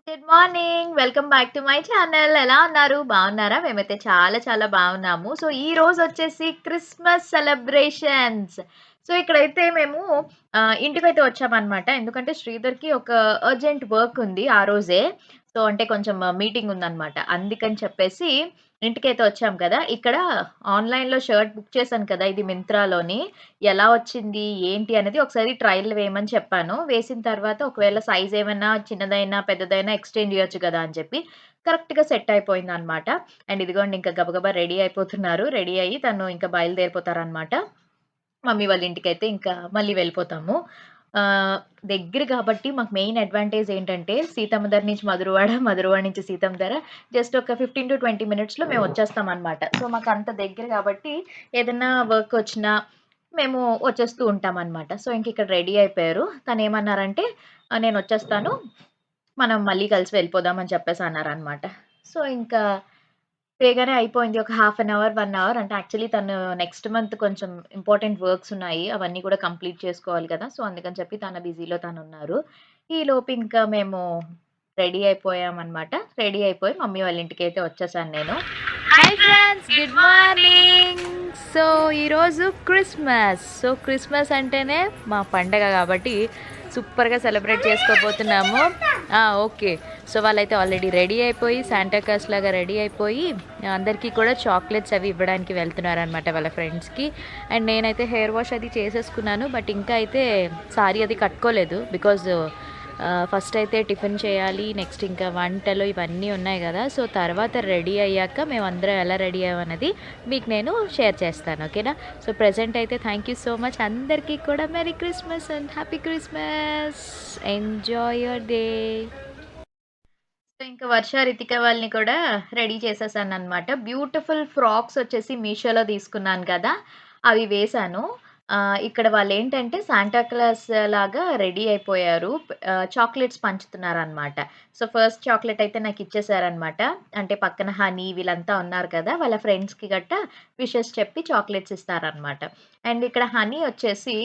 Good morning. Welcome back to my channel. ఎలా ఉన్నారు? బాగున్నారా? మేమైతే చాలా చాలా బాగున్నాము. సో, ఈ రోజొచ్చేసి క్రిస్మస్ సెలబ్రేషన్స్. సో, ఇక్కడైతే మేము ఇంటికైతే వచ్చామనమాట. ఎందుకంటే శ్రీధర్‌కి ఒక అర్జెంట్ వర్క్ ఉంది ఆ రోజే. సో, అంటే కొంచెం మీటింగ్ ఉందనమాట. అందుకని చెప్పేసి ఇంటికైతే వచ్చాం కదా! ఇక్కడ ఆన్‌లైన్‌లో షర్ట్ బుక్ చేశాను కదా! ఇది మింత్రాలోని. ఎలా వచ్చింది? ఏంటి? అనేది ఒకసారి ట్రయల్ వేయమని చెప్పాను. వేసిన తర్వాత ఒకవేళ సైజ్ ఏమన్నా చిన్నదైనా, పెద్దదైనా ఎక్స్‌చేంజ్ చేయొచ్చు కదా! అని చెప్పి కరెక్ట్‌గా సెట్ అయిపోయిందనమాట. అండ్ ఇదిగోండి ఇంకా గబగబా రెడీ అయిపోతున్నారు. రెడీ అయ్యి తను ఇంకా బయలుదేరిపోతారనమాట. మమ్మీ వాళ్ళ ఇంటికైతే ఇంకా మళ్ళీ వెళ్ళిపోతాము. ఆహ్, దగ్గర కాబట్టి మాకు మెయిన్ అడ్వాంటేజ్ ఏంటంటే సీతమ్మ ధర నుంచి మధురవాడ, మధురవాడ నుంచి సీతమ్మ ధర జస్ట్ ఒక 15-20 మినిట్స్‌లో మేము వచ్చేస్తామనమాట. సో, మాకంత దగ్గర కాబట్టి ఏదన్నా వర్క్ వచ్చినా మేము వచ్చేస్తూ ఉంటామనమాట. సో, ఇంకిక్కడ రెడీ అయిపోయారు. తనేమన్నారంటే నేనొచ్చేస్తాను. మనం మళ్ళీ కలిసి వెళ్ళిపోదాం అని చెప్పేసి అన్నారనమాట. సో, ఇంకా బేగానే అయిపోయింది. ఒక హాఫ్ అన్ అవర్, 1 అవర్ అంటే యాక్చువల్లీ తను నెక్స్ట్ మంత్ కొంచెం ఇంపార్టెంట్ వర్క్స్ ఉన్నాయి. అవన్నీ కూడా కంప్లీట్ చేసుకోవాలి కదా! సో, అందుకని చెప్పి తన బిజీలో తనున్నారు. ఈలోపు ఇంకా మేము రెడీ అయిపోయామనమాట. రెడీ అయిపోయి మమ్మీ వాళ్ళ ఇంటికైతే వచ్చేసాను నేను. Hi friends. Good morning. So, ఈరోజు క్రిస్మస్. సో, క్రిస్మస్ అంటేనే మా పండగ కాబట్టి సూపర్‌గా సెలబ్రేట్ చేసుకోబోతున్నాము. ఓకే. సో, వాళ్ళైతే ఆల్రెడీ రెడీ అయిపోయి శాంటా క్లాస్ లాగా రెడీ అయిపోయి అందరికీ కూడా చాక్లెట్స్ అవి ఇవ్వడానికి వెళ్తున్నారనమాట వాళ్ళ ఫ్రెండ్స్‌కి. అండ్ నేనైతే హెయిర్ వాష్ అది చేసేసుకున్నాను. బట్ ఇంకా అయితే సారీ అది కట్టుకోలేదు. బికాజ్ ఫస్ట్ అయితే టిఫిన్ చేయాలి. నెక్స్ట్ ఇంకా వంటలు ఇవన్నీ ఉన్నాయి గదా! సో, తర్వాత రెడీ అయ్యాక మేమందరం ఎలా రెడీ అయ్యామన్నది మీకు నేను షేర్ చేస్తాను. ఓకేనా? సో, ప్రెజెంట్ అయితే థ్యాంక్ యూ సో మచ్. అందరికీ కూడా merry Christmas and happy Christmas. Enjoy your day. So, ఇంకా వర్ష, రితిక వాళ్ళని కూడా రెడీ చేసేసాననమాట. బ్యూటిఫుల్ ఫ్రాక్స్ వచ్చేసి మీషోలో తీసుకున్నాను కదా! అవి వేశాను. ఇక్కడ వాళ్ళేంటంటే సాంటా క్లాస్ లాగా రెడీ అయిపోయారు. చాక్లెట్స్ పంచుతున్నారనమాట. సో, ఫస్ట్ చాక్లెట్ అయితే నాకిచ్చేసారనమాట. అంటే పక్కన హనీ వీళ్ళంతా ఉన్నారు కదా! వాళ్ళ ఫ్రెండ్స్‌కి గట్టా విషెస్ చెప్పి చాక్లెట్స్ ఇస్తారనమాట. అండ్ ఇక్కడ హనీ వచ్చేసి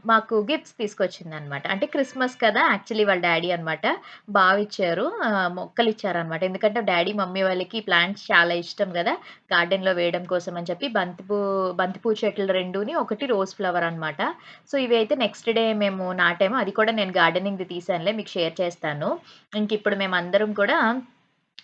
మాకు గిఫ్ట్స్ తీసుకొచ్చిందనమాట. అంటే క్రిస్మస్ కదా! యాక్చువల్లీ వాళ్ళ డ్యాడీ అనమాట. బావిచ్చారు. మొక్కలిచ్చారనమాట. ఎందుకంటే డ్యాడీ, మమ్మీ వాళ్ళకి ప్లాంట్స్ చాలా ఇష్టం గదా! గార్డెన్‌లో వేయడం కోసం అని చెప్పి బంతిపూ చెట్లు 2ని, ఒకటి రోజ్ ఫ్లవర్ అనమాట. సో, ఇవి అయితే నెక్స్ట్ డే మేము నాటాము. అది కూడా నేను గార్డెనింగ్‌ది తీశానులే మీకు షేర్ చేస్తాను. ఇంకిప్పుడు మేమందరం కూడా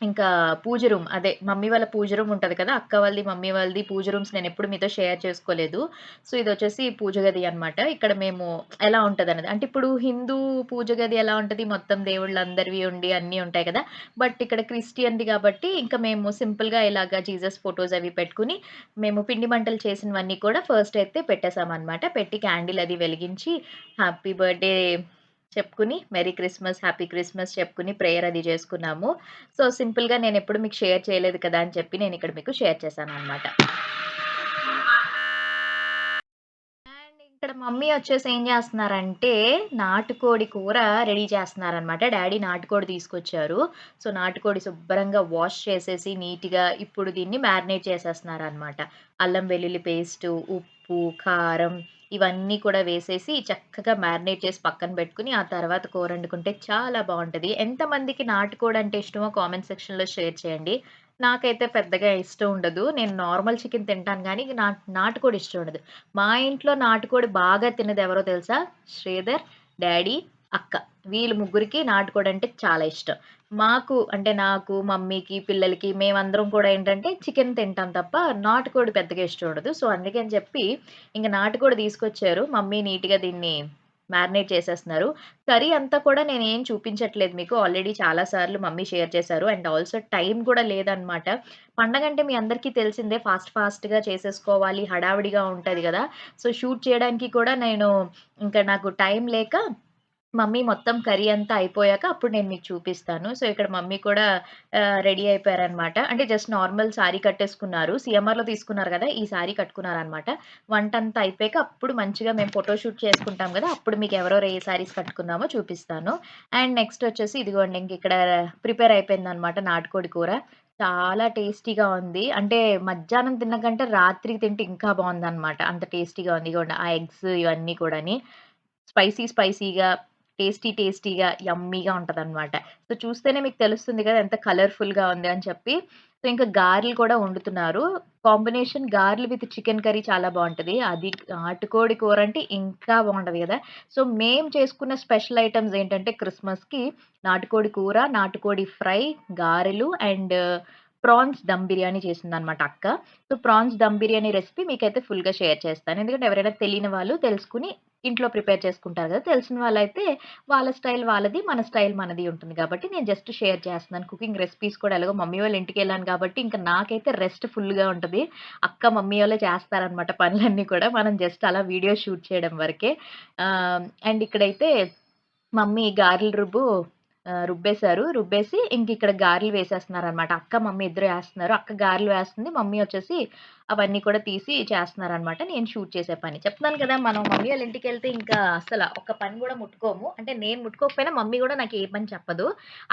ఇంకా పూజ రూమ్ అదే మమ్మీ వాళ్ళ పూజ రూమ్ ఉంటది కదా! అక్క వాళ్ళది, మమ్మీ వాళ్ళది పూజ రూమ్స్ నేనెప్పుడు మీతో షేర్ చేసుకోలేదు. సో, ఇదొచ్చేసి పూజ గది అన్నమాట. ఇక్కడ మేము ఎలా ఉంటదన్నది. అంటే ఇప్పుడు హిందూ పూజ గది ఎలా ఉంటది మొత్తం దేవుళ్ళందరివి ఉండి అన్నీ ఉంటాయి కదా! బట్ ఇక్కడ క్రిస్టియన్‌ది కాబట్టి ఇంకా మేము సింపుల్‌గా ఇలాగ జీసస్ ఫోటోస్ అవి పెట్టుకొని మేము పిండి వంటలు చేసినవన్నీ కూడా ఫస్ట్ అయితే పెట్టేసామన్నమాట. పెట్టి క్యాండిల్ అది వెలిగించి హ్యాపీ బర్త్‌డే చెప్పుకుని, మెరీ క్రిస్మస్, హ్యాపీ క్రిస్మస్ చెప్పుకుని ప్రేయర్ అది చేసుకున్నాము. సో, సింపుల్‌గా నేనెప్పుడు మీకు షేర్ చేయలేదు కదా! అని చెప్పి నేనిక్కడ మీకు షేర్ చేశాననమాట. అండ్ ఇక్కడ మమ్మీ వచ్చేసి ఏం జేస్తన్నారంటే, నాటుకోడి కూర రెడీ చేస్తన్నారనమాట. డ్యాడీ నాటుకోడి తీసుకొచ్చారు. సో, నాటుకోడి శుభ్రంగా వాష్ చేసేసి నీట్‌గా ఇప్పుడు దీన్ని మ్యారినేట్ చేసేస్తున్నారనమాట. అల్లం వెల్లుల్లి పేస్టు, ఉప్పు, కారం ఇవన్నీ కూడా వేసేసి చక్కగా మ్యారినేట్ చేసి పక్కన బెట్టుకొని, ఆ తర్వాత కూరొండుకుంటే చాలా బావుంటది. ఎంతమందికి నాటుకోడంటే ఇష్టమో కామెంట్ సెక్షన్‌లో షేర్ చేయండి. నాకైతే పెద్దగా ఇష్టం ఉండదు. నేను నార్మల్ చికెన్ తింటాను గానీ, నాటుకోడి ఇష్టం ఉండదు. మా ఇంట్లో నాటుకోడి బాగా తిన్నదెవరో తెలుసా? శ్రీధర్, డ్యాడీ, అక్క. వీళ్ళు ముగ్గురికి నాటుకోడంటే చాలా ఇష్టం. మాకు అంటే నాకు, మమ్మీకి, పిల్లలకి మేమందరం కూడా ఏంటంటే చికెన్ తింటాం తప్ప నాటుకోడి పెద్దగా ఇష్టం ఉండదు. సో, అందుకని చెప్పి ఇంక నాటుకోడి తీసుకొచ్చారు. మమ్మీ నీట్‌గా దీన్ని మ్యారినేట్ చేసేస్తున్నారు. కర్రీ అంతా కూడా నేనేం చూపించట్లేదు మీకు. ఆల్రెడీ చాలా సార్లు మమ్మీ షేర్ చేశారు. అండ్ ఆల్సో టైం కూడా లేదనమాట. పండగంటే మీ అందరికీ తెలిసిందే ఫాస్ట్‌గా చేసేసుకోవాలి. హడావిడిగా ఉంటది గదా! సో, షూట్ చేయడానికి కూడా నేను ఇంకా నాకు టైం లేక మమ్మీ మొత్తం కర్రీ అంతా అయిపోయాక అప్పుడు నేను మీకు చూపిస్తాను. సో, ఇక్కడ మమ్మీ కూడా రెడీ అయిపోయారనమాట. అంటే జస్ట్ నార్మల్ సారీ కట్టేసుకున్నారు. సీఎంఆర్‌లో తీసుకున్నారు గదా! ఈ సారీ కట్టుకున్నారనమాట. వంటంతా అయిపోయాక అప్పుడు మంచిగా మేము ఫోటో షూట్ చేసుకుంటాం గదా! అప్పుడు మీకు ఎవరెవరు ఏ సారీస్ కట్టుకున్నామో చూపిస్తాను. అండ్ నెక్స్ట్ వచ్చేసి ఇదిగోండి ఇంకిక్కడ ప్రిపేర్ అయిపోయిందనమాట నాటుకోడి కూర. చాలా టేస్టీగా ఉంది. అంటే మధ్యాహ్నం తిన్న కంటే రాత్రికి తింటే ఇంకా బావుందనమాట. అంత టేస్టీగా ఉంది. ఇగోండి ఆ ఎగ్స్ ఇవన్నీ కూడాని. స్పైసీగా టేస్టీగా, యమ్మీగా ఉంటదనమాట. సో, చూస్తేనే మీకు తెలుస్తుంది కదా! ఎంత కలర్‌ఫుల్‌గా ఉంది అని చెప్పి. సో, ఇంకా గారెలు కూడా వండుతున్నారు. కాంబినేషన్ గారెలు విత్ చికెన్ కర్రీ చాలా బావుంటది. అది నాటుకోడి కూర అంటే ఇంకా బావుంటది గదా! సో, మేము చేసుకున్న స్పెషల్ ఐటెమ్స్ ఏంటంటే క్రిస్మస్‌కి నాటుకోడి కూర, నాటుకోడి ఫ్రై, గారెలు అండ్ ప్రాన్స్ దమ్ బిర్యానీ చేసిందనమాట అక్క. So, prawns dum biryani recipe మీకైతే ఫుల్‌గా షేర్ చేస్తాను. ఎందుకంటే ఎవరైనా తెలియని వాళ్ళు తెలుసుకొని ఇంట్లో ప్రిపేర్ చేసుకుంటారు గదా! తెలిసిన వాళ్ళైతే వాళ్ళ స్టైల్ వాళ్ళది, మన స్టైల్ మనది ఉంటుంది గాబట్టి నేను జస్ట్ షేర్ చేస్తున్నాను. కుకింగ్ రెసిపీస్ కూడా ఎలాగో మమ్మీ వాళ్ళ ఇంటికెళ్ళాను గాబట్టి ఇంక నాకైతే రెస్ట్ ఫుల్‌గా ఉంటది. అక్క, మమ్మీ వాళ్ళే చేస్తారనమాట పనులన్నీ కూడా. మనం జస్ట్ అలా వీడియో షూట్ చేయడం వరకే. అండ్ ఇక్కడైతే మమ్మీ గారెల రుబ్బేశారు. రుబ్బేసి ఇంకిక్కడ గారెలు వేసేస్తున్నారనమాట. అక్క, మమ్మీ ఇద్దరు ఏస్తున్నారు. అక్క గారెలు వేస్తుంది. మమ్మీ వచ్చేసి అవన్నీ కూడా తీసి చేస్తున్నారనమాట. నేను షూట్ చేసే పని. చెప్తున్నాను కదా! మనం మమ్మీ వాళ్ళ ఇంటికెళ్తే ఇంకా అసల ఒక్క పని గూడా ముట్టుకోము. అంటే నేను ముట్టుకోకపోయినా మమ్మీ గూడా నాకు ఏ పని చెప్పదు.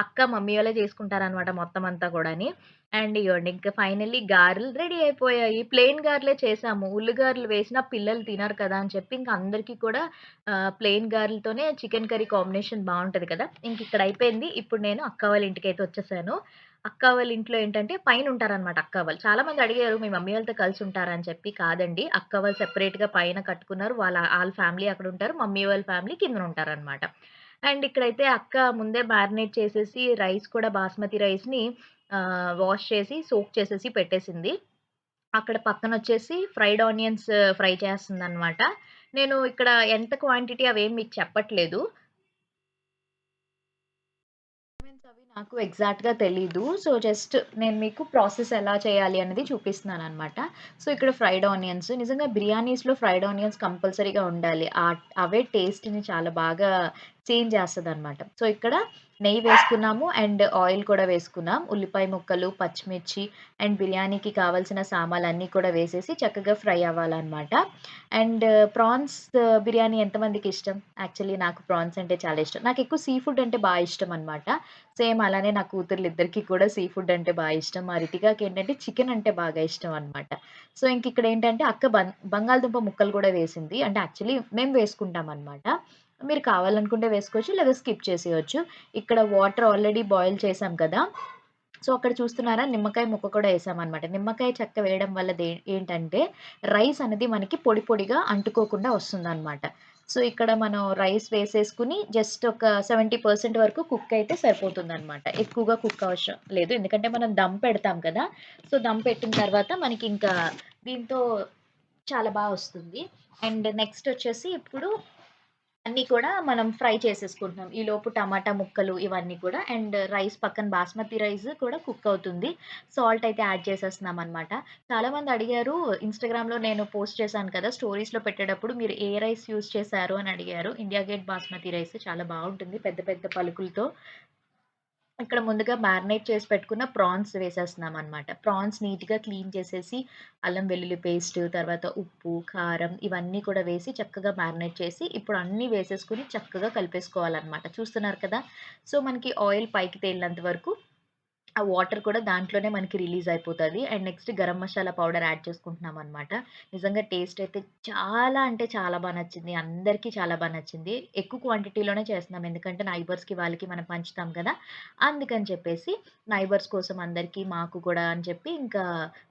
అక్క, మమ్మీ వాళ్ళే చేసుకుంటారనమాట మొత్తం అంతా కూడాని. అండ్ ఇగోండి ఇంక ఫైనల్లీ గారెలు రెడీ అయిపోయాయి. ప్లెయిన్ గారెలే చేసాము. ఉల్లిగారెలు వేసినా పిల్లలు తినరు కదా! అని చెప్పి ఇంక అందరికీ కూడా ప్లెయిన్ గారెలతోనే చికెన్ కర్రీ కాంబినేషన్ బావుంటది కదా! ఇంకిక్కడ అయిపోయింది. ఇప్పుడు నేను అక్క వాళ్ళ ఇంటికైతే వచ్చేసాను. అక్క వాళ్ళ ఇంట్లో ఏంటంటే పైనుంటారనమాట అక్క వాళ్ళు. చాలా మంది అడిగారు మీ మమ్మీ వాళ్ళతో కలిసి ఉంటారా అని చెప్పి. కాదండి. అక్క వాళ్ళు సెపరేట్‌గా పైన కట్టుకున్నారు. ఆళ్ళ ఫ్యామిలీ అక్కడుంటారు. మమ్మీ వాళ్ళ ఫ్యామిలీ కిందనుంటారనమాట. అండ్ ఇక్కడైతే అక్క ముందే మ్యారినేట్ చేసేసి రైస్ కూడా బాస్మతి రైస్‌ని వాష్ చేసి, సోక్ చేసేసి పెట్టేసింది. అక్కడ పక్కనొచ్చేసి ఫ్రైడ్ ఆనియన్స్ ఫ్రై చేస్తుందనమాట. నేను ఇక్కడ ఎంత క్వాంటిటీ అవేమి మీకు చెప్పట్లేదు. మెజర్‌మెంట్స్ అవి నాకు ఎగ్జాక్ట్‌గా తెలీదు. సో, జస్ట్ నేను మీకు ప్రాసెస్ ఎలా చేయాలి అనేది చూపిస్తున్నాననమాట. సో, ఇక్కడ ఫ్రైడ్ ఆనియన్స్ నిజంగా బిర్యానీస్‌లో ఫ్రైడ్ ఆనియన్స్ కంపల్సరీగా ఉండాలి. అవే టేస్ట్‌ని చాలా బాగా చేంజ్ చేస్తదనమాట. సో, ఇక్కడ నెయ్యి వేసుకున్నాము అండ్ ఆయిల్ కూడా వేసుకున్నాం. ఉల్లిపాయ ముక్కలు, పచ్చిమిర్చి అండ్ బిర్యానీకి కావాల్సిన సామాన్లన్నీ కూడా వేసేసి చక్కగా ఫ్రై అవ్వాలనమాట. అండ్ ప్రాన్స్ బిర్యానీ ఎంతమందికిష్టం? యాక్చువల్లీ నాకు ప్రాన్స్ అంటే చాలా ఇష్టం. నాకెక్కువ సీ ఫుడ్ అంటే బా ఇష్టమనమాట. సేమ్ అలానే నా కూతుర్లిద్దరికీ కూడా సీ ఫుడ్ అంటే బా ఇష్టం. మా రితికాకేంటంటే చికెన్ అంటే బాగా ఇష్టం అనమాట. సో, ఇంకిక్కడేంటంటే అక్క బంగాళదుంప ముక్కలు గూడా వేసింది. అంటే యాక్చువల్లీ మేము వేసుకుంటామనమాట. మీరు కావాలనుకుంటే వేసుకోవచ్చు. లేదా స్కిప్ చేసేయొచ్చు. ఇక్కడ వాటర్ ఆల్రెడీ బాయిల్ చేసాం కదా! సో, అక్కడ చూస్తున్నారా నిమ్మకాయ ముక్క కూడా ఏసామనమాట. నిమ్మకాయ చెక్క వేయడం వల్ల ఏంటంటే రైస్ అనేది మనకి పొడి పొడిగా అంటుకోకుండా వస్తుందనమాట. సో, ఇక్కడ మనం రైస్ వేసేసుకొని జస్ట్ ఒక 70% వరకు కుక్ అయితే సరిపోతుందనమాట. ఎక్కువగా కుక్ అవసరం లేదు. ఎందుకంటే మనం దమ్ పెడతాం కదా! సో, దమ్ పెట్టిన తర్వాత మనకింకా దీంతో చాలా వస్తుంది. అండ్ నెక్స్ట్ వచ్చేసి ఇప్పుడు అన్నీ కూడా మనం ఫ్రై చేసేసుకుంటున్నాం. ఈలోపు టమాటా ముక్కలు ఇవన్నీ కూడా అండ్ రైస్ పక్కన బాస్మతి రైస్ కూడా కుక్ అవుతుంది. సాల్ట్ అయితే యాడ్ చేసేస్తున్నామనమాట. చాలామంది అడిగారు ఇన్‌స్టాగ్రామ్‌లో నేను పోస్ట్ చేశాను కదా! స్టోరీస్‌లో పెట్టేటప్పుడు మీరు ఏ రైస్ యూజ్ చేశారు అని అడిగారు. ఇండియా గేట్ బాస్మతి రైస్ చాలా బావుంటుంది. పెద్ద పెద్ద పలుకులతో ఇక్కడ ముందుగా మ్యారినేట్ చేసి పెట్టుకున్న ప్రాన్స్ వేసేస్తున్నామనమాట. ప్రాన్స్ నీట్‌గా క్లీన్ చేసేసి, అల్లం వెల్లుల్లి పేస్ట్, తర్వాత ఉప్పు, కారం ఇవన్నీ కూడా వేసి చక్కగా మ్యారినేట్ చేసి, ఇప్పుడు అన్నీ వేసేసుకొని చక్కగా కలిపేసుకోవాలనమాట. చూస్తున్నారు కదా! సో, మనకి ఆయిల్ పైకి తేలినంత వరకు ఆ వాటర్ కూడా దాంట్లోనే మనకి రిలీజ్ అయిపోతది. And next garam masala powder add చేసుకుంటున్నామనమాట. నిజంగా టేస్ట్ అయితే చాలా అంటే చాలా నచ్చింది. అందరికీ చాలా నచ్చింది. ఎక్కువ క్వాంటిటీలోనే చేస్తున్నాం. ఎందుకంటే నైబర్స్‌కి వాళ్ళకి మనం పంచుతాం కదా! అందుకని చెప్పేసి నైబర్స్ కోసం అందరికీ, మాకు కూడా అని చెప్పి ఇంకా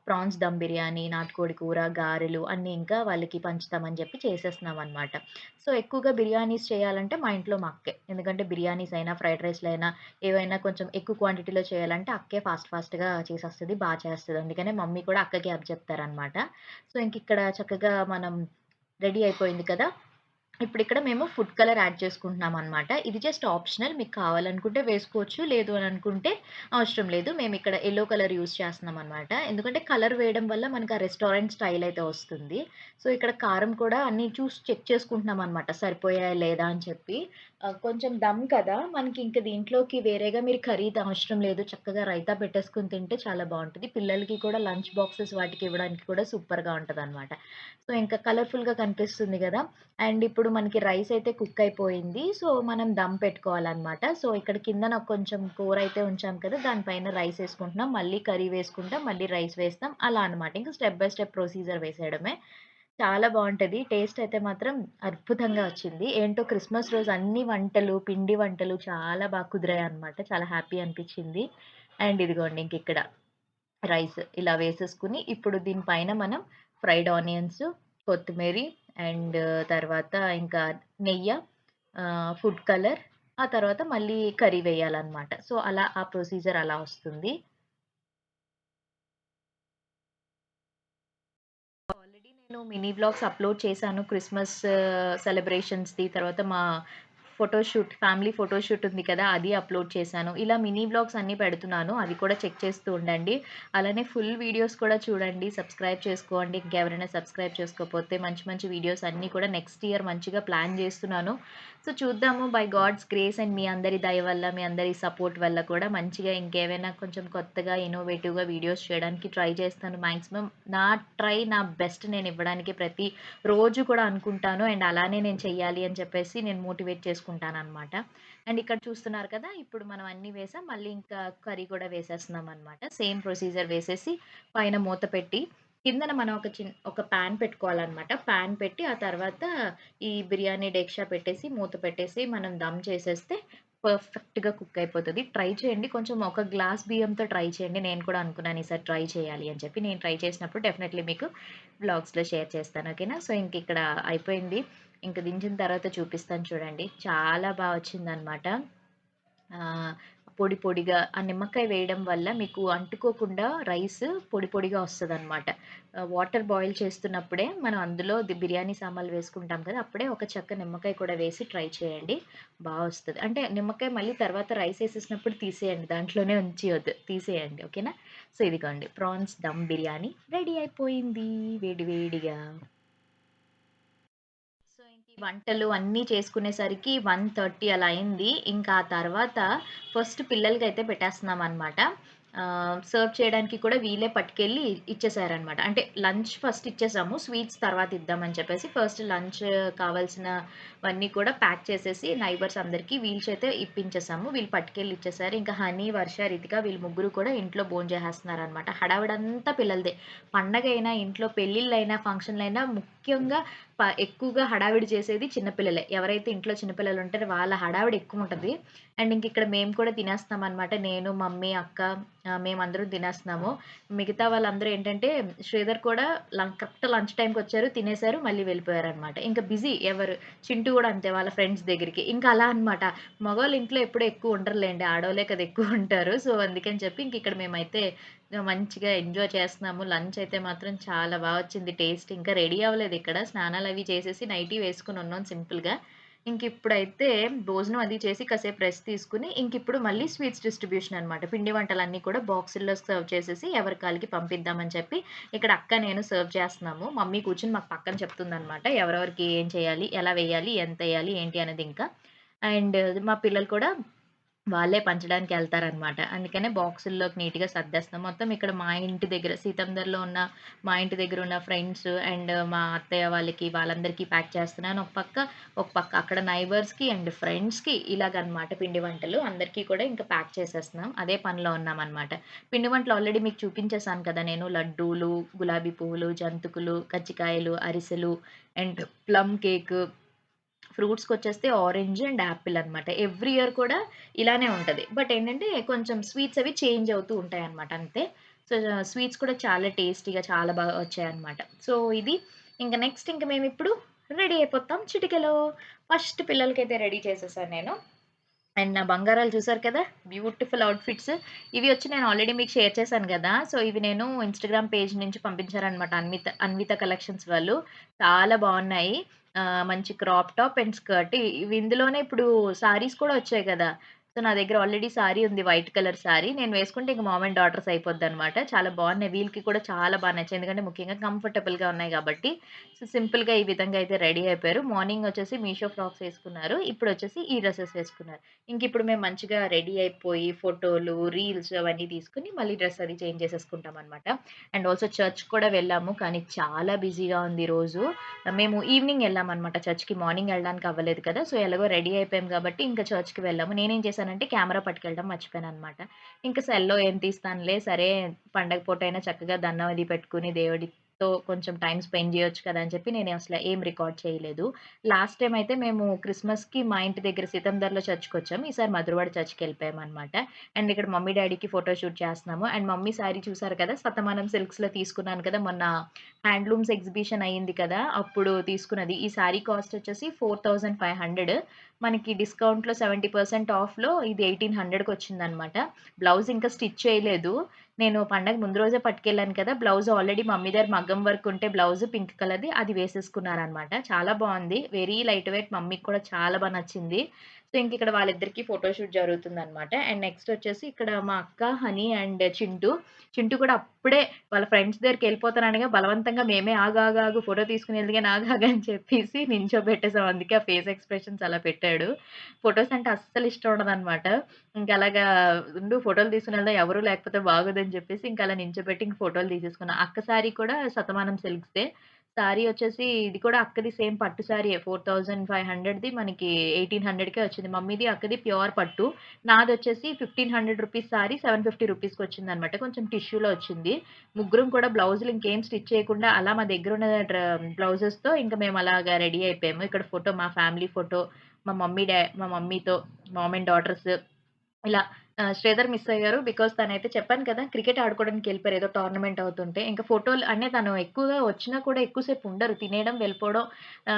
ప్రాన్స్ దమ్ బిర్యానీ, నాటుకోడి కూర, గారెలు అన్నీ ఇంకా వాళ్ళకి పంచుతామని చెప్పి చేసేస్తున్నామనమాట. సో, ఎక్కువగా బిర్యానీస్ చేయాలంటే మా ఇంట్లో మా అక్కే. ఎందుకంటే బిర్యానీస్ అయినా, ఫ్రైడ్ రైస్‌లైనా ఏవైనా కొంచెం ఎక్కువ క్వాంటిటీలో చేయాలంటే అక్కే ఫాస్ట్‌గా చేసేస్తది. చేస్తది. అందుకనే మమ్మీ కూడా అక్కకే అప్పచెప్తారనమాట. సో, ఇంకిక్కడ చక్కగా మనం రెడీ అయిపోయింది కదా! ఇప్పుడిక్కడ మేము ఫుడ్ కలర్ యాడ్ చేసుకుంటున్నామనమాట. ఇది జస్ట్ ఆప్షనల్. మీకు కావాలనుకుంటే వేసుకోవచ్చు. లేదు అని అనుకుంటే అవసరం లేదు. మేమిక్కడ యెల్లో కలర్ యూజ్ చేస్తున్నామనమాట. ఎందుకంటే కలర్ వేయడం వల్ల మనకు ఆ రెస్టారెంట్ స్టైల్ అయితే వస్తుంది. సో, ఇక్కడ కారం కూడా అన్నీ చూసి చెక్ చేసుకుంటున్నామనమాట. సరిపోయాయా లేదా అని చెప్పి. కొంచెం దమ్ కదా! మనకి ఇంక దీంట్లోకి వేరేగా మీరు కర్రీ అవసరం లేదు. చక్కగా రైతా పెట్టేసుకొని తింటే చాలా బావుంటది. పిల్లలకి కూడా లంచ్ బాక్సెస్ వాటికి ఇవ్వడానికి కూడా సూపర్‌గా ఉంటదనమాట. సో, ఇంకా కలర్‌ఫుల్‌గా కనిపిస్తుంది గదా! అండ్ ఇప్పుడు మనకి రైస్ అయితే కుక్ అయిపోయింది. సో, మనం దమ్ పెట్టుకోవాలనమాట. సో, ఇక్కడ కిందన కొంచెం కూరైతే ఉంచాం కదా! దాని పైన రైస్ ఏసుకుంటున్నాం. మళ్ళీ కర్రీ వేసుకుంటాం. మళ్ళీ రైస్ వేస్తాం. అలా అనమాట. ఇంక స్టెప్ బై స్టెప్ ప్రొసీజర్ వేసేయడమే. చాలా బావుంటది. టేస్ట్ అయితే మాత్రం అద్భుతంగా వచ్చింది. ఏంటో క్రిస్మస్ రోజు అన్ని వంటలు, పిండి వంటలు చాలా కుదిరాయన్నమాట. చాలా హ్యాపీ అనిపిచ్చింది. అండ్ ఇదిగోండి ఇంకిక్కడ రైస్ ఇలా వేసేసుకొని, ఇప్పుడు దీని పైన మనం ఫ్రైడ్ ఆనియన్స్, కొత్తిమీరి అండ్ తర్వాత ఇంకా నెయ్య, ఫుడ్ కలర్, ఆ తర్వాత మళ్ళీ కర్రీ వేయాలన్నమాట. సో, అలా ఆ ప్రొసీజర్ అలా వస్తుంది. ఆల్రెడీ నేను మినీ వ్లాగ్స్ అప్‌లోడ్ చేశాను. క్రిస్మస్ సెలబ్రేషన్స్‌ది. తర్వాత మా ఫోటోషూట్, ఫ్యామిలీ ఫోటోషూట్ ఉంది కదా! అది అప్‌లోడ్ చేశాను. ఇలా మినీ వ్లాగ్స్ అన్నీ పెడుతున్నాను. అవి కూడా చెక్ చేస్తూ ఉండండి. అలానే ఫుల్ వీడియోస్ కూడా చూడండి. సబ్స్క్రైబ్ చేసుకోండి. ఇంకెవరైనా సబ్స్క్రైబ్ చేసుకోకపోతే మంచి మంచి వీడియోస్ అన్నీ కూడా నెక్స్ట్ ఇయర్ మంచిగా ప్లాన్ చేస్తున్నాను. సో, చూద్దాము బై గాడ్స్ గ్రేస్ అండ్ మీ అందరి దయ వల్ల, మీ అందరి సపోర్ట్ వల్ల కూడా మంచిగా ఇంకేవైనా కొంచెం కొత్తగా, ఇన్నోవేటివ్‌గా వీడియోస్ చేయడానికి ట్రై చేస్తాను మాక్సిమం. నా బెస్ట్ నేను ఇవ్వడానికి ప్రతి రోజు కూడా అనుకుంటాను. అండ్ అలానే నేను చెయ్యాలి అని చెప్పేసి నేను మోటివేట్ చేసుకుంటాననమాట. అండ్ ఇక్కడ చూస్తున్నారు కదా! ఇప్పుడు మనం అన్నీ వేసాం. మళ్ళీ ఇంకా కర్రీ కూడా వేసేస్తున్నామనమాట. సేమ్ ప్రొసీజర్ వేసేసి పైన మూత పెట్టి కిందన మనం ఒక పాన్ పెట్టుకోవాలనమాట. పాన్ పెట్టి ఆ తర్వాత ఈ బిర్యానీ డేక్షా పెట్టేసి, మూత పెట్టేసి మనం దమ్ చేసేస్తే పర్ఫెక్ట్‌గా కుక్ అయిపోతది. ట్రై చేయండి. కొంచెం ఒక గ్లాస్ బియ్యంతో ట్రై చేయండి. నేను కూడా అనుకున్నాను ఈసారి ట్రై చేయాలి అని చెప్పి. నేను ట్రై చేసినప్పుడు డెఫినైట్‌లీ మీకు వ్లాగ్స్‌లో షేర్ చేస్తాను. ఓకేనా? సో, ఇంకిక్కడ అయిపోయింది. ఇంక దించిన తర్వాత చూపిస్తాను చూడండి. చాలా వచ్చిందనమాట. ఆహ్, పొడి పొడిగా ఆ నిమ్మకాయ వేయడం వల్ల మీకు అంటుకోకుండా రైస్ పొడి పొడిగా వస్తదనమాట. వాటర్ బాయిల్ చేస్తున్నప్పుడే మనం అందులో బిర్యానీ సామాన్లు వేసుకుంటాం కదా! అప్పుడే ఒక చెక్క నిమ్మకాయ కూడా వేసి ట్రై చేయండి. వస్తది. అంటే నిమ్మకాయ మళ్ళీ తర్వాత రైస్ ఏసేసినప్పుడు తీసేయండి. దాంట్లోనే ఉంచేయొద్దు. తీసేయండి. ఓకేనా? సో, ఇదిగోండి ప్రాన్స్ దమ్ బిర్యానీ రెడీ అయిపోయింది వేడి వేడిగా. సో, ఇంక ఈ వంటలు అన్నీ చేసుకునేసరికి 1:30 అలా అయింది. ఇంకా ఆ తర్వాత ఫస్ట్ పిల్లలకైతే పెట్టేస్తున్నామనమాట. సర్వ్ చేయడానికి కూడా వీళ్ళే పట్టుకెళ్ళి ఇచ్చేసారనమాట. అంటే లంచ్ ఫస్ట్ ఇచ్చేసాము. స్వీట్స్ తర్వాత ఇద్దామని చెప్పేసి ఫస్ట్ లంచ్ కావాల్సినవన్నీ కూడా ప్యాక్ చేసేసి నైబర్స్ అందరికీ వీళ్ళ చేతే ఇప్పించేసాము. వీళ్ళు పట్టుకెళ్ళి ఇచ్చేసారు. ఇంకా హనీ, వర్ష, రితిక వీళ్ళు ముగ్గురు కూడా ఇంట్లో భోంచేసేస్తున్నారనమాట. హడావిడంతా పిల్లలదే. పండగైనా, ఇంట్లో పెళ్ళిళ్ళైనా, ఫంక్షన్‌లైనా ముఖ్యంగా ఎక్కువగా హడావిడి చేసేది చిన్న పిల్లలే. ఎవరైతే ఇంట్లో చిన్న పిల్లలుంటారో వాళ్ళ హడావిడి ఎక్కువుంటది. అండ్ ఇంకిక్కడ మేము కూడా తినేస్తున్నామనమాట. నేను, మమ్మీ, అక్క మేమందరం తినేస్తున్నాము. మిగతా వాళ్ళందరూ ఏంటంటే శ్రీధర్ కూడా కరెక్ట్ లంచ్ టైమ్‌కొచ్చారు, తినేసారు, మళ్ళీ వెళ్ళిపోయారనమాట. ఇంక బిజీ ఎవరు. చింటూ గూడా అంతే వాళ్ళ ఫ్రెండ్స్ దగ్గరికి. ఇంకా అలా అనమాట. మగవాళ్ళు ఇంట్లో ఎప్పుడు ఎక్కువ ఉండరులెండి. ఆడోళ్ళే కదా ఎక్కువుంటారు. సో, అందుకని చెప్పి ఇంకిక్కడ మేమైతే మంచిగా ఎంజాయ్ చేస్తున్నాము. లంచ్ అయితే మాత్రం చాలా వచ్చింది టేస్ట్. ఇంకా రెడీ అవ్వలేదిక్కడ. స్నానాలవి చేసేసి నైటీ వేసుకొనున్నాం సింపుల్‌గా. ఇంకిప్పుడైతే భోజనం అది చేసి కాసేపు రెస్ట్ తీసుకొని, ఇంకిప్పుడు మళ్ళీ స్వీట్స్ డిస్ట్రిబ్యూషన్ అనమాట. పిండి వంటలన్నీ కూడా బాక్సుల్లో సర్వ్ చేసేసి ఎవరి కాళ్ళకి పంపిద్దామని చెప్పి, ఇక్కడ అక్క, నేను సర్వ్ చేస్తున్నాము. మమ్మీ కూర్చొని మాకు పక్కన చెప్తుందనమాట. ఎవరెవరికి ఏం చేయాలి, ఎలా వేయాలి, ఎంతెయ్యాలి, ఏంటి అనేది ఇంకా. అండ్ మా పిల్లలు కూడా వాళ్ళే పంచడానికెళ్తారనమాట. అందుకనే బాక్సుల్లోకి నీట్‌గా సర్దేస్తున్నాం. మొత్తం ఇక్కడ మా ఇంటి దగ్గర సీతందర్‌లో ఉన్న మా ఇంటి దగ్గరున్న ఫ్రెండ్స్ అండ్ మా అత్తయ్య వాళ్ళకి వాళ్ళందరికీ ప్యాక్ చేస్తున్నాను. ఒక పక్క అక్కడ నైబర్స్‌కి అండ్ ఫ్రెండ్స్‌కి ఇలాగనమాట పిండి వంటలు. అందరికీ కూడా ఇంకా ప్యాక్ చేసేస్తున్నాం. అదే పనిలో ఉన్నామనమాట. పిండి వంటలు ఆల్రెడీ మీకు చూపించేసాను కదా! నేను లడ్డూలు, గులాబీ పువ్వులు, జంతికలు, కజ్జికాయలు, అరిసెలు అండ్ ప్లమ్ కేకు, ఫ్రూట్స్‌కొచ్చేస్తే ఆరెంజ్ అండ్ యాపిల్ అనమాట. ఎవ్రీ ఇయర్ కూడా ఇలానే ఉంటది. బట్ ఏంటంటే కొంచెం స్వీట్స్ అవి చేంజ్ అవుతూ ఉంటాయన్నమాట అంతే. సో, స్వీట్స్ కూడా చాలా టేస్టీగా చాలా బాగా వచ్చాయన్నమాట. సో, ఇది ఇంక నెక్స్ట్ ఇంక మేమిప్పుడు రెడీ అయిపోతాం చిటికెలో. ఫస్ట్ పిల్లలకైతే రెడీ చేసేసాను నేను. అండ్ నా బంగారాలు చూసారు కదా! Beautiful outfits. ఇవి వచ్చి నేను ఆల్రెడీ మీకు షేర్ చేశాను గదా! సో, ఇవి నేను ఇన్‌స్టాగ్రామ్ పేజ్ నుంచి పంపించారనమాట అన్విత కలెక్షన్స్ వాళ్ళు. చాలా బావున్నాయి. మంచి క్రాప్ టాప్ అండ్ స్కర్ట్. ఇవి ఇందులోనే ఇప్పుడు సారీస్ కూడా వచ్చాయి గదా! సో, నా దగ్గర ఆల్రెడీ సారీ ఉంది. White colour sorry. నేను వేసుకుంటే ఇంక మామ్ అండ్ డాటర్స్ అయిపోద్దనమాట. చాలా బావున్నాయి. వీళ్ళకి కూడా చాలా నచ్చాయి. ఎందుకంటే ముఖ్యంగా కంఫర్టబుల్‌గా ఉన్నాయి గాబట్టి. సో, సింపుల్‌గా ఈ విధంగా అయితే రెడీ అయిపోయారు. మార్నింగ్ వచ్చేసి మీషో ఫ్రాక్స్ ఏసుకున్నారు. ఇప్పుడొచ్చేసి ఈ డ్రెసెస్ వేసుకున్నారు. ఇంకిప్పుడు మేము మంచిగా రెడీ అయిపోయి ఫోటోలు, రీల్స్ అవన్నీ తీసుకొని మళ్ళీ డ్రెస్ అది చేంజ్ చేసేసుకుంటామనమాట. అండ్ ఆల్సో చర్చ్‌కి కూడా వెళ్ళాము. కానీ చాలా బిజీగా ఉంది ఈరోజు. మేము ఈవినింగ్ ఎళ్ళామనమాట చర్చ్‌కి. మార్నింగ్ ఎళ్ళడానికి అవ్వలేదు కదా! సో, ఎలాగో రెడీ అయిపోయాం కాబట్టి ఇంకా చర్చ్‌కి వెళ్ళాము. నేనేం చేశానంటే కెమెరా పట్టుకెళ్ళడం మర్చిపోయాననమాట. ఇంక సెల్‌లో ఏం తీస్తానులే, సరే పండగ పూటైనా చక్కగా దండం అది పెట్టుకొని దేవుడి వాళ్ళతో కొంచెం టైమ్ స్పెండ్ చేయొచ్చు కదా అని చెప్పి నేను అసలు ఏం రికార్డ్ చేయలేదు. లాస్ట్ టైమ్ అయితే మేము క్రిస్మస్‌కి మా ఇంటి దగ్గర సీతందర్‌లో చర్చ్‌కొచ్చాము. ఈసారి మధురవాడ చర్చ్‌కెళ్ళిపోయామనమాట. అండ్ ఇక్కడ మమ్మీ, డ్యాడీకి ఫోటో షూట్ చేస్తున్నాము. అండ్ మమ్మీ శారీ చూసారు కదా! శతమానం సిల్క్స్‌లో తీసుకున్నాను కదా! మొన్న హ్యాండ్లూమ్స్ ఎగ్జిబిషన్ అయింది కదా! అప్పుడు తీసుకున్నది. ఈ శారీ కాస్ట్ వచ్చేసి 4500 మనకి డిస్కౌంట్‌లో 70% ఆఫ్‌లో ఇది 1800కి వచ్చిందనమాట. బ్లౌజ్ ఇంకా స్టిచ్ చేయలేదు. నేను పండగ ముందు రోజే పట్టుకెళ్ళాను కదా! బ్లౌజ్ ఆల్రెడీ మమ్మీ దగ్గర మగ్గం వర్క్ ఉంటే బ్లౌజ్ పింక్ కలర్‌ది అది వేసేసుకున్నారనమాట. చాలా బావుంది. వెరీ లైట్ వెయిట్ మమ్మీకి కూడా చాలా బా నచ్చింది. సో, ఇంకిక్కడ వాళ్ళిద్దరికీ ఫోటో షూట్ జరుగుతుందనమాట. అండ్ నెక్స్ట్ వచ్చేసి ఇక్కడ మా అక్క, హనీ అండ్ చింటూ. చింటూ కూడా అప్పుడే వాళ్ళ ఫ్రెండ్స్ దగ్గరికెళ్ళిపోతాననగా బలవంతంగా మేమే ఆగు, ఆగు, ఆగు ఫోటో తీసుకొని ఎదిగాను ఆగు, ఆగు అని చెప్పేసి నించోబెట్టేసాం. అందుకే ఆ ఫేస్ ఎక్స్‌ప్రెషన్స్ అలా పెట్టాడు. ఫోటోస్ అంటే అస్సలు ఇష్టం ఉండదనమాట. ఇంక అలాగా ఉండు ఫోటోలు తీసుకొని వెళ్దాం ఎవరు లేకపోతే బాగోదని చెప్పేసి ఇంక అలా నించోబెట్టి ఇంక ఫోటోలు తీసేసుకున్నా. అక్క సారీ కూడా శతమానం సిల్క్స్‌దే. సారీ వచ్చేసి ఇది కూడా అక్కది సేమ్ పట్టు సారీయే 4500ది మనకి 1800కే వచ్చింది. మమ్మీది, అక్కది ప్యూర్ పట్టు. నాదొచ్చేసి రూ. 1500 సారీ రూ. 750కి వచ్చిందనమాట. కొంచెం టిష్యూలో వచ్చింది. ముగ్గురం కూడా బ్లౌజులు ఇంకేం స్టిచ్ చేయకుండా అలా మా దగ్గరున్న బ్లౌజెస్‌తో ఇంక మేము అలాగా రెడీ అయిపోయాము. ఇక్కడ ఫోటో మా ఫ్యామిలీ ఫోటో, మా మమ్మీతో మామ్ అండ్ డాటర్స్ ఇలా శ్రీధర్ మిస్ అయ్యారు. బికాజ్ తనైతే చెప్పాను కదా! క్రికెట్ ఆడుకోవడానికెళ్ళిపోయారు. ఏదో టోర్నమెంట్ అవుతుంటే. ఇంక ఫోటోలు అంటే తను ఎక్కువగా వచ్చినా కూడా ఎక్కువ సేపు ఉండరు. తినేయడం, వెళ్ళిపోవడం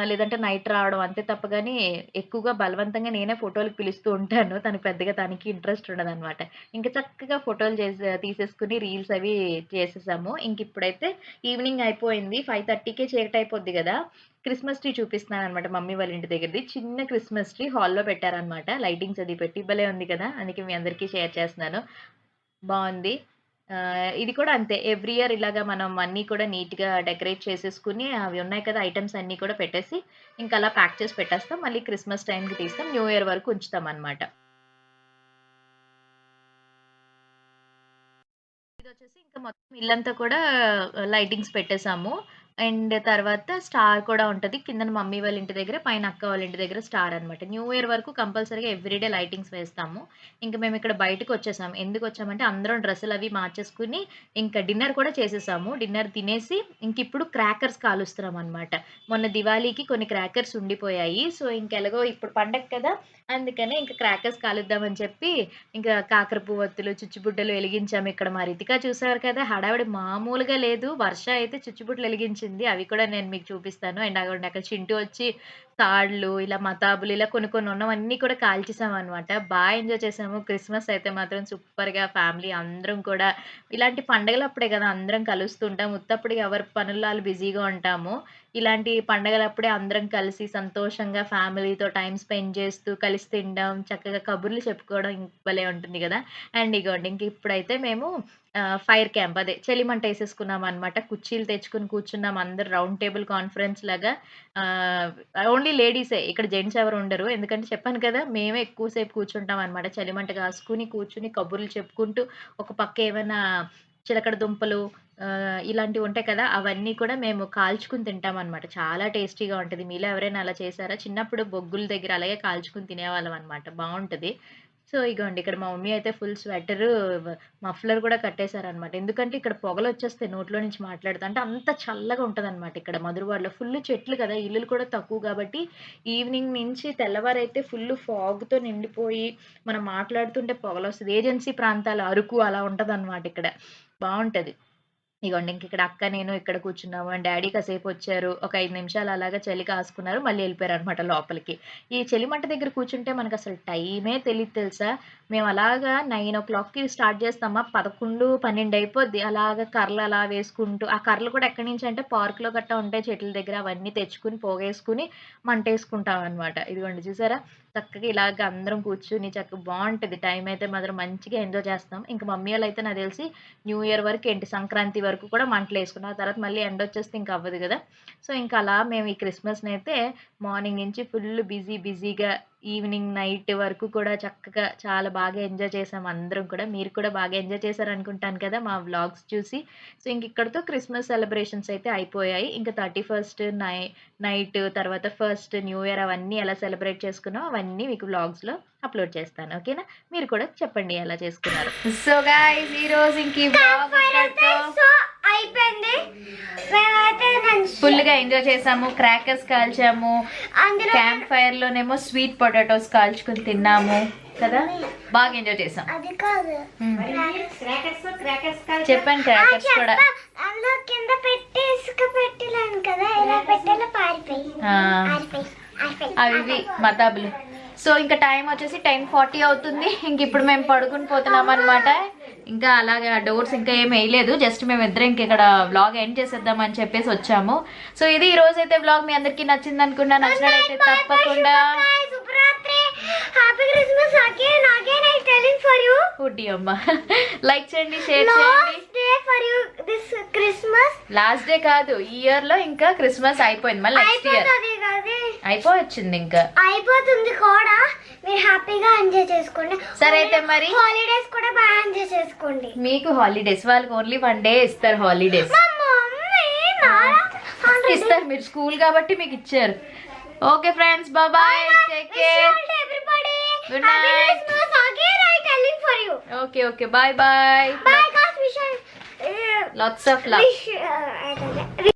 లేదంటే నైట్ రావడం అంతే తప్ప గాని ఎక్కువగా బలవంతంగా నేనే ఫోటోలకి పిలుస్తూ ఉంటాను. తనకి పెద్దగా తనకి ఇంట్రెస్ట్ ఉండదనమాట. ఇంక చక్కగా ఫోటోలు తీసేసుకొని రీల్స్ అవి చేసేసాము. ఇంకిప్పుడైతే ఈవినింగ్ అయిపోయింది. 5:30కే చీకటయిపోద్ది గదా! క్రిస్మస్ ట్రీ చూపిస్తున్నాననమాట మమ్మీ వాళ్ళ ఇంటి దగ్గరది. చిన్న క్రిస్మస్ ట్రీ హాల్‌లో పెట్టారనమాట. లైటింగ్స్ అది పెట్టి భలే ఉంది కదా! అందుకే మీ అందరికీ షేర్ చేస్తున్నాను. బావుంది. ఇది కూడా అంతే ఎవ్రీ ఇయర్ ఇలాగా మనం అన్నీ కూడా నీట్‌గా డెకరేట్ చేసేసుకొని అవి ఉన్నాయి కదా! ఐటెమ్స్ అన్నీ కూడా పెట్టేసి ఇంకలా ప్యాక్ చేసి పెట్టేస్తాం. మళ్ళీ క్రిస్మస్ టైమ్‌కి తీస్తాం. న్యూ ఇయర్ వరకు ఉంచుతామనమాట. ఇదొచ్చేసి ఇంకా మొత్తం ఇల్లంతా కూడా లైటింగ్స్ పెట్టేసాము. అండ్ తర్వాత స్టార్ కూడా ఉంటది. కిందన మమ్మీ వాళ్ళ ఇంటి దగ్గర, పైన అక్క వాళ్ళ ఇంటి దగ్గర స్టార్ అనమాట. న్యూ ఇయర్ వరకు కంపల్సరీగా ఎవ్రీడే లైటింగ్స్ వేస్తాము. ఇంక మేమిక్కడ బయటకొచ్చేసాం. ఎందుకొచ్చామంటే అందరం డ్రెస్సులవి మార్చేసుకొని ఇంకా డిన్నర్ కూడా చేసేసాము. డిన్నర్ తినేసి ఇంకిప్పుడు క్రాకర్స్ కాలుస్తున్నామనమాట. మొన్న దివాళీకి కొన్ని క్రాకర్స్ ఉండిపోయాయి. సో, ఇంకెలాగో ఇప్పుడు పండగ కదా! అందుకనే ఇంక క్రాకర్స్ కాలుద్దామని చెప్పి ఇంకా కాకర పువ్వొత్తులు, చుచ్చుబుడ్డలు ఎలిగించాము. ఇక్కడ మా రితిక చూసారు కదా! హడావిడి మామూలుగా లేదు. వర్ష అయితే చుచ్చుబుడ్డలు ఎలిగించింది. అవి కూడా నేను మీకు చూపిస్తాను. అండ్ అగోండి అక్కడ చింటూ వచ్చి తాళ్ళు, ఇలా మతాబులు ఇలా కొన్ని కొన్ని ఉన్నవన్నీ కూడా కాల్చేసామనమాట. ఎంజాయ్ చేసాము. క్రిస్మస్ అయితే మాత్రం సూపర్‌గా ఫ్యామిలీ అందరం కూడా ఇలాంటి పండగలప్పుడే కదా అందరం కలుస్తుంటాం. ఉత్తప్పుడు ఎవరి పనుల్లో ఆళ్ళు బిజీగా ఉంటాము. ఇలాంటి పండగలప్పుడే అందరం కలిసి సంతోషంగా ఫ్యామిలీతో టైమ్ స్పెండ్ చేస్తూ, కలిసి తినడం, చక్కగా కబుర్లు చెప్పుకోవడం భలే ఉంటుంది గదా! అండ్ ఇగోండి ఇంక ఇప్పుడైతే మేము ఫైర్ క్యాంప్ అదే చలిమంటేసేసుకున్నామనమాట. కుర్చీలు తెచ్చుకొని కూర్చున్నాం అందరూ రౌండ్ టేబుల్ కాన్ఫరెన్స్ లాగా. ఆహ్, ఓన్లీ లేడీసే ఇక్కడ జెంట్స్ ఎవరు ఉండరు. ఎందుకంటే చెప్పాను కదా! మేమే ఎక్కువ సేపు కూర్చుంటామనమాట. చలిమంట కాసుకొని, కూర్చొని కబుర్లు చెప్పుకుంటూ, ఒక పక్క ఏమైనా చిలకడ దుంపలు ఇలాంటివుంటాయి కదా! అవన్నీ కూడా మేము కాల్చుకొని తింటామనమాట. చాలా టేస్టీగా ఉంటది. మీలో ఎవరైనా అలా చేసారా? చిన్నప్పుడు బొగ్గుల దగ్గర అలాగే కాల్చుకొని తినేవాళ్ళమనమాట. బావుంటది. సో, ఇగోండి ఇక్కడ మా మమ్మీ అయితే ఫుల్ స్వెటరు, మఫ్లర్ కూడా కట్టేసారనమాట. ఎందుకంటే ఇక్కడ పొగలొచ్చేస్తాయి నోట్లో నుంచి మాట్లాడితే. అంటే అంత చల్లగా ఉంటదనమాట ఇక్కడ మధురవాడలో. ఫుల్లు చెట్లు కదా! ఇల్లులు కూడా తక్కువ కాబట్టి ఈవినింగ్ నుంచి తెల్లవారైతే ఫుల్లు ఫాగ్‌తో నిండిపోయి మనం మాట్లాడుతుంటే పొగలొస్తది. ఏజెన్సీ ప్రాంతాలు అరకు అలా ఉంటదనమాట ఇక్కడ. బావుంటది. ఇగోండి ఇంకిక్కడ అక్క, నేను ఇక్కడ కూర్చున్నాము. అండ్ డ్యాడీ కాసేపొచ్చారు. ఒక 5 నిమిషాలు అలాగా చలి కాసుకున్నారు. మళ్ళీ ఎళ్ళిపోయారనమాట లోపలికి. ఈ చలిమంట దగ్గర కూర్చుంటే మనకసలు టైమే తెలీదు తెలుసా? మేమలాగా 9:00కి స్టార్ట్ చేస్తామా 11, 12 అయిపోద్ది. అలాగా కర్రలు అలా వేసుకుంటూ ఆ కర్రలు కూడా ఎక్కడి నుంచంటే పార్క్‌లో గట్టా ఉంటాయి చెట్ల దగ్గర. అవన్నీ తెచ్చుకొని, పోగేసుకొని మంటేసుకుంటామనమాట. ఇదిగోండి చూసారా? చక్కగా ఇలాగ అందరం కూర్చొని బావుంటది. టైమయితే మాత్రం మంచిగా ఎంజాయ్ చేస్తాం. ఇంక మమ్మీ ఆళ్ళైతే నాకు తెలిసి న్యూ ఇయర్ వరకేంటి సంక్రాంతి వరకు కూడా మంటలేసుకున్నాం. ఆ తర్వాత మళ్ళీ ఎండొచ్చేస్తే ఇంక అవ్వదు గదా! సో, ఇంక అలా మేము ఈ క్రిస్మస్‌నైతే మార్నింగ్ నుంచి ఫుల్ బిజీగా ఈవినింగ్, నైట్ వరకు కూడా చక్కగా చాలా బాగా ఎంజాయ్ చేసాం అందరం కూడా. మీరు కూడా బాగా ఎంజాయ్ చేశారనుకుంటాను కదా! మా వ్లాగ్స్ చూసి. సో, ఇంకిక్కడితో క్రిస్మస్ సెలబ్రేషన్స్ అయితే అయిపోయాయి. ఇంక 31st నైట్ తర్వాత ఫస్ట్ న్యూ ఇయర్ అవన్నీ ఎలా సెలబ్రేట్ చేసుకున్నామో అవన్నీ మీకు వ్లాగ్స్‌లో అప్‌లోడ్ చేస్తాను. ఓకేనా? మీరు కూడా చెప్పండి ఎలా చేసుకున్నారో. సో గైస్ ఈరోజు ఇంక ఈ వ్లాగ్ ఇక్కడితో సో ఐ అయిపోయింది. మేమైతే ఫుల్గా ఎంజాయ్ చేసాము. క్రాకర్స్ కాల్చాము, క్యాంప్ ఫైర్ లోనేమో స్వీట్ పొటాటోస్ కాల్చుకుని తిన్నాము కదా, బాగా ఎంజాయ్ చేసాం. అది కాదు, చెప్పండి క్రాకర్స్ కూడా అందులో కింద పెట్టి ఇసుక పెట్టలేను కదా, ఇలా పెట్టాలో పారిపోయి అవి మతాబులు. సో ఇంకా టైం వచ్చేసి 10:40 అవుతుంది. ఇంక ఇప్పుడు మేము పడుకుని పోతున్నాం అనమాట. ఇంకా అలాగే ఆ డోర్స్ ఇంకా ఏం వేయలేదు, జస్ట్ మేము ఇద్దరం ఇంక ఇక్కడ వ్లాగ్ ఎండ్ చేసేద్దాం అని చెప్పేసి వచ్చాము. సో ఇది ఈ రోజు అయితే వ్లాగ్ మీ అందరికి నచ్చింది అనుకున్నా. నచ్చినట్లయితే తప్పకుండా లైక్ చేయండి, షేర్ చేయండి. లాస్ట్ డే కాదు, ఈ ఇయర్ లో ఇంకా క్రిస్మస్ అయిపోయింది, మళ్ళీ నెక్స్ట్ ఇయర్ అయిపోవచ్చింది, ఇంకా అయిపోతుంది కూడా. మీరు హ్యాపీగా ఎంజాయ్ చేసుకోండి. సరే అయితే మరి హాలిడేస్ కూడా బాగా ఎంజాయ్ చేసుకోండి. మీకు హాలిడేస్, వాళ్ళకి ఓన్లీ 1 డే ఇస్తారు హాలిడేస్. ఇస్తారు, మీరు స్కూల్ కాబట్టి మీకు ఇచ్చారు. Okay friends, by by, take care, good night. Okay okay, by by, Bye guys, we shall lots of love.